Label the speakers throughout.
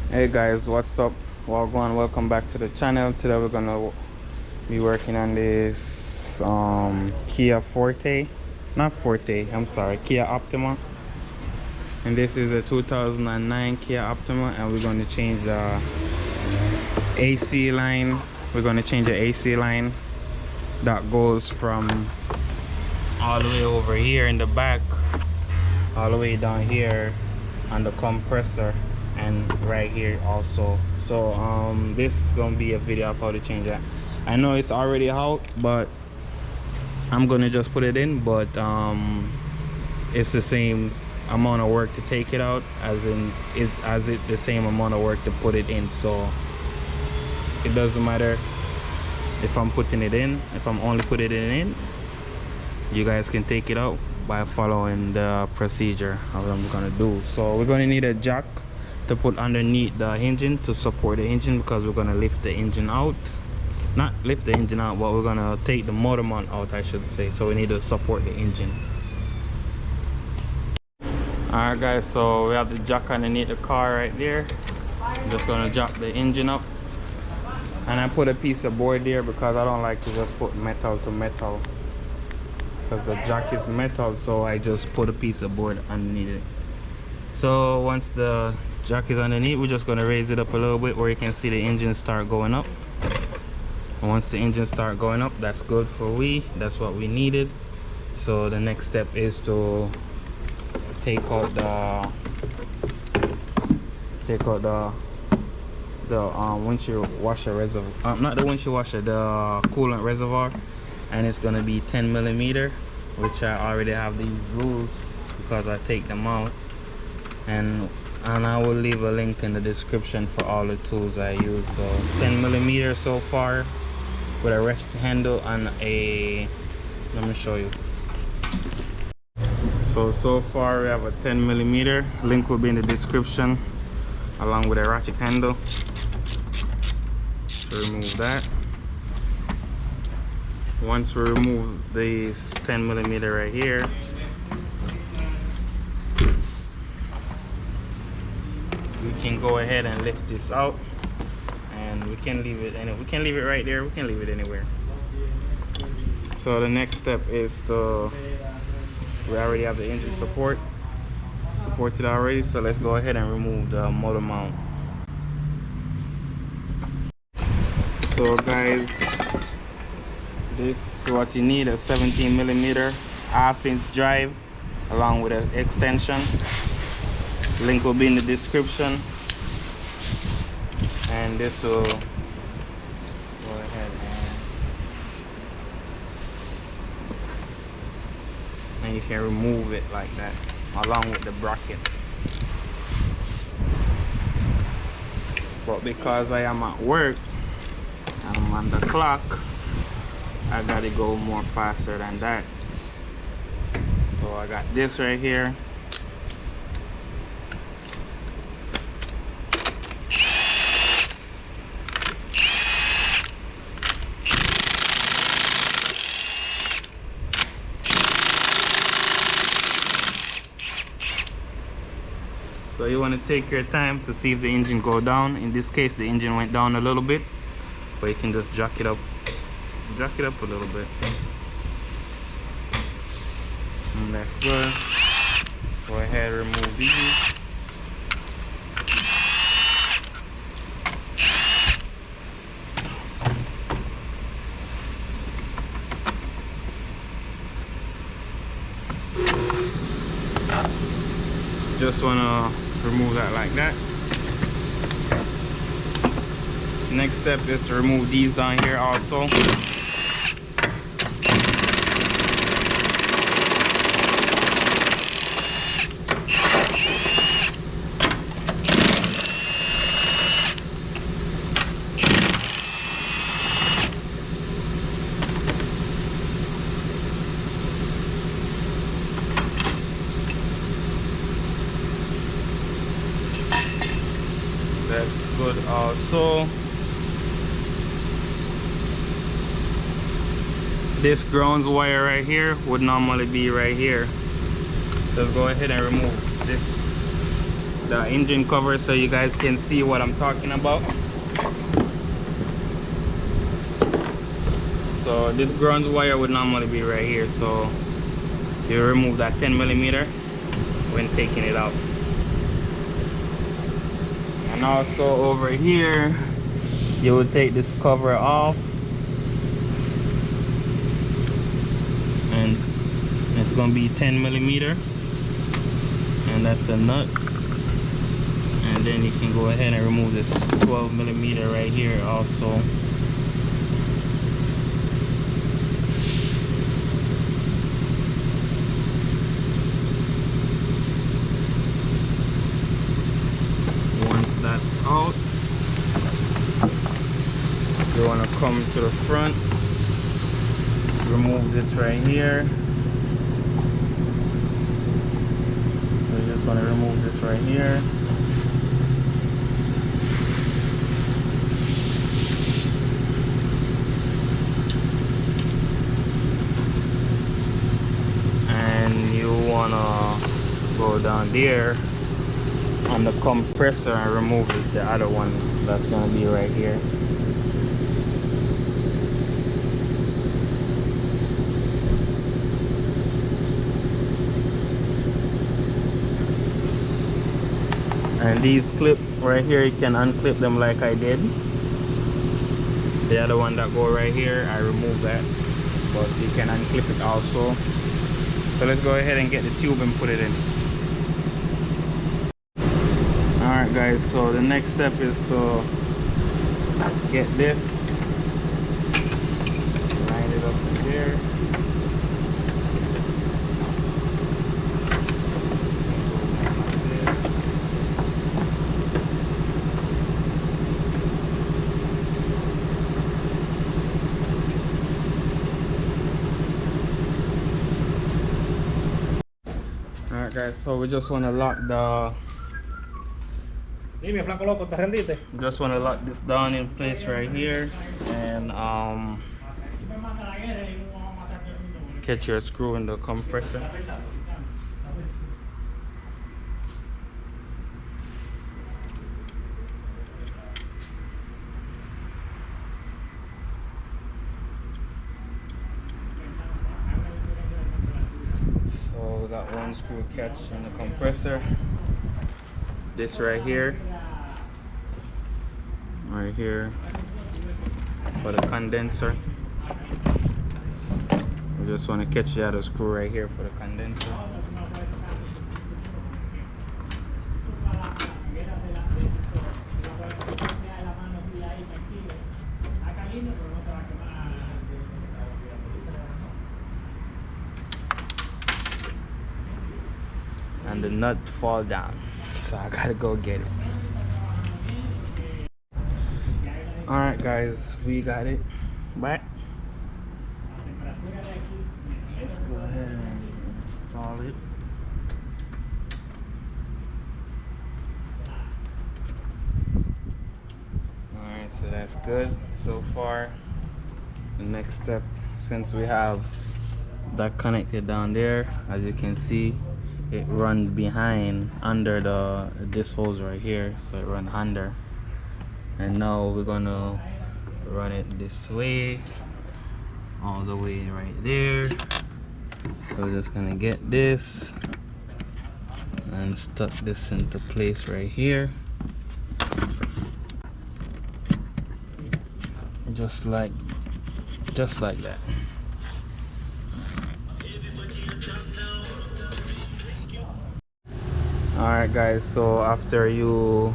Speaker 1: Hey guys, what's up? Welcome back to the channel. Today we're gonna be working on this Kia Forte, not Forte, I'm sorry, Kia Optima. And this is a 2009 Kia Optima, and we're going to change the AC line. We're going to change the AC line that goes from all the way over here in the back all the way down here on the compressor, and right here also. So this is gonna be a video of how to change that. I know it's already out, but I'm gonna just put it in, but it's the same amount of work to take it out as in the same amount of work to put it in. So it doesn't matter if I'm putting it in. If I'm only putting it in, you guys can take it out by following the procedure how I'm gonna do. So we're gonna need a jack to put underneath the engine to support the engine, because we're gonna lift the engine out. Not lift the engine out, but we're gonna take the motor mount out, I should say. So we need to support the engine. Alright guys, so we have the jack underneath the car right there. I'm just gonna jack the engine up, and I put a piece of board there because I don't like to just put metal to metal, because the jack is metal, so I just put a piece of board underneath it. So once the jack is underneath, we're just going to raise it up a little bit where you can see the engine start going up. And once the engine start going up, that's good for that's what we needed. So the next step is to take out the windshield washer reservoir, not the windshield washer, the coolant reservoir. And it's gonna be 10 millimeter, which I already have these rules because I take them out, and I will leave a link in the description for all the tools I use. So 10 millimeter so far with a ratchet handle and a, let me show you. So far we have a 10 millimeter. Link will be in the description along with a ratchet handle to remove that. Once we remove this 10 millimeter right here, we can go ahead and lift this out, and we can leave it right there, we can leave it anywhere. So the next step is we already have the engine supported already, so let's go ahead and remove the motor mount. So guys, this is what you need: a 17 millimeter half-inch drive along with an extension. Link will be in the description, and this will go ahead and you can remove it like that along with the bracket. But because I am at work, I'm on the clock, I gotta go more faster than that. So I got this right here. So you want to take your time to see if the engine go down. In this case, the engine went down a little bit, but you can just jack it up a little bit, and that's good. Go ahead and remove these. Just want to remove that like that. Next step is to remove these down here also. That's good also. This grounds wire right here would normally be right here. Let's go ahead and remove this the engine cover so you guys can see what I'm talking about. So this ground wire would normally be right here, so you remove that 10mm when taking it out. And also over here you would take this cover off, and it's gonna be 10mm, and that's a nut. And then you can go ahead and remove this 12mm right here also. Once that's out, you want to come to the front, remove this right here. So you just want to remove this right here. And you want to go down there on the compressor and remove the other one that's going to be right here. And these clip right here, you can unclip them like I did. The other one that go right here, I remove that, but you can unclip it also. So let's go ahead and get the tube and put it in. Alright guys, so the next step is to get this, line it up in here. Alright guys, so we just want to lock the just want to lock this down in place right here, and catch your screw in the compressor. So we got one screw catch in the compressor. This right here for the condenser. We just want to catch the other screw right here for the condenser. And the nut fall down, so I gotta go get it. Alright guys, we got it back. Let's go ahead and install it. Alright, so that's good so far. The next step, since we have that connected down there, as you can see, it runs behind under this hose right here, so it runs under. And now we're gonna run it this way, all the way right there. So we're just gonna get this and stuck this into place right here, just like that. Alright guys, so after you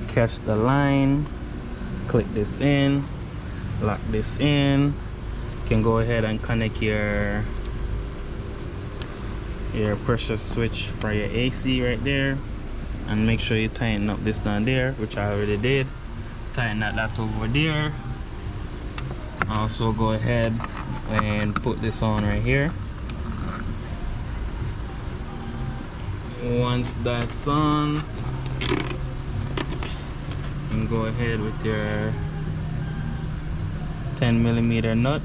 Speaker 1: catch the line, click this in, lock this in, you can go ahead and connect your pressure switch for your AC right there, and make sure you tighten up this down there, which I already did. Tighten that over there. Also go ahead and put this on right here. Once that's on, and go ahead with your 10mm nut,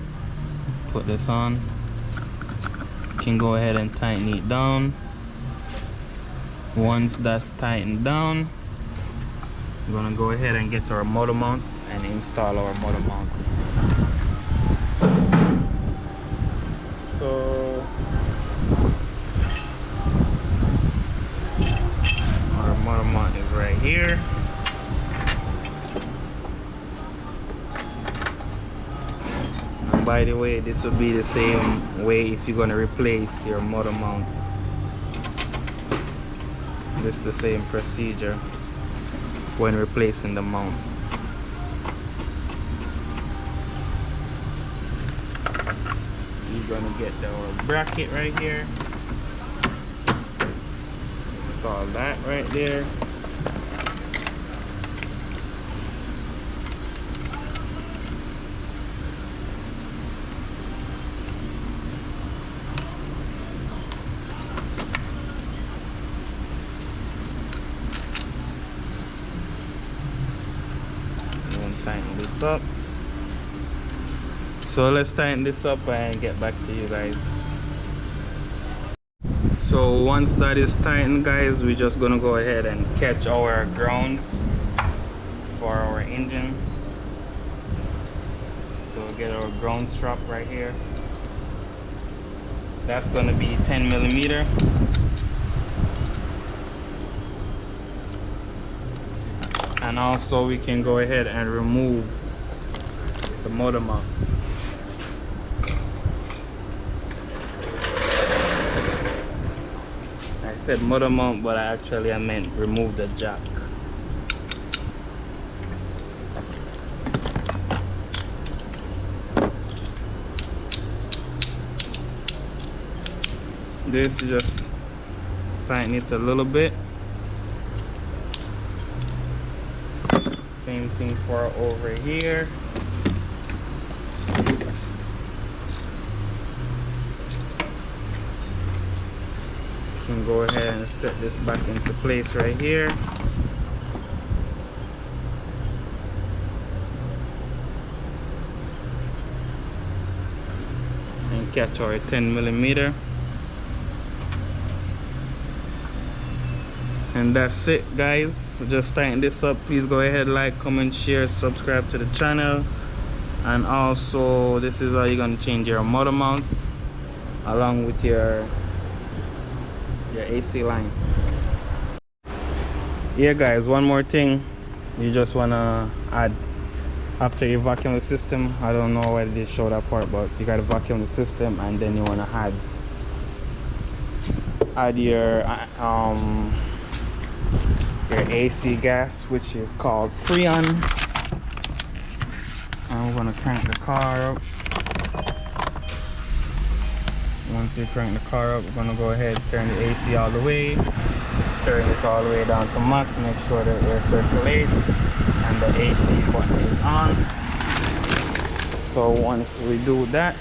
Speaker 1: put this on. You can go ahead and tighten it down. Once that's tightened down, we're gonna go ahead and get our motor mount and install our motor mount. So our motor mount is right here. And by the way, this would be the same way if you're gonna replace your motor mount. This is the same procedure when replacing the mount. You're gonna get the bracket right here, install that right there. And tighten this up. So let's tighten this up and get back to you guys. So once that is tightened, guys, we're just gonna go ahead and catch our grounds for our engine. So we'll get our ground strap right here. That's gonna be 10 millimeter. And also we can go ahead and remove the motor mount. I said motor mount, but I meant remove the jack. This, just tighten it a little bit. Same thing for over here. You can go ahead and set this back into place right here. And catch our 10 millimeter. And that's it, guys. We just tighten this up. Please go ahead, like, comment, share, subscribe to the channel. And also, this is how you're gonna change your motor mount along with your AC line. Yeah, guys, one more thing. You just wanna add, after you vacuum the system, I don't know why they did show that part, but you gotta vacuum the system, and then you wanna add your AC gas, which is called Freon. And we're gonna crank the car up. Once you crank the car up, we're gonna go ahead and turn the AC all the way. Turn this all the way down to max. Make sure that air circulate and the AC button is on. So once we do that,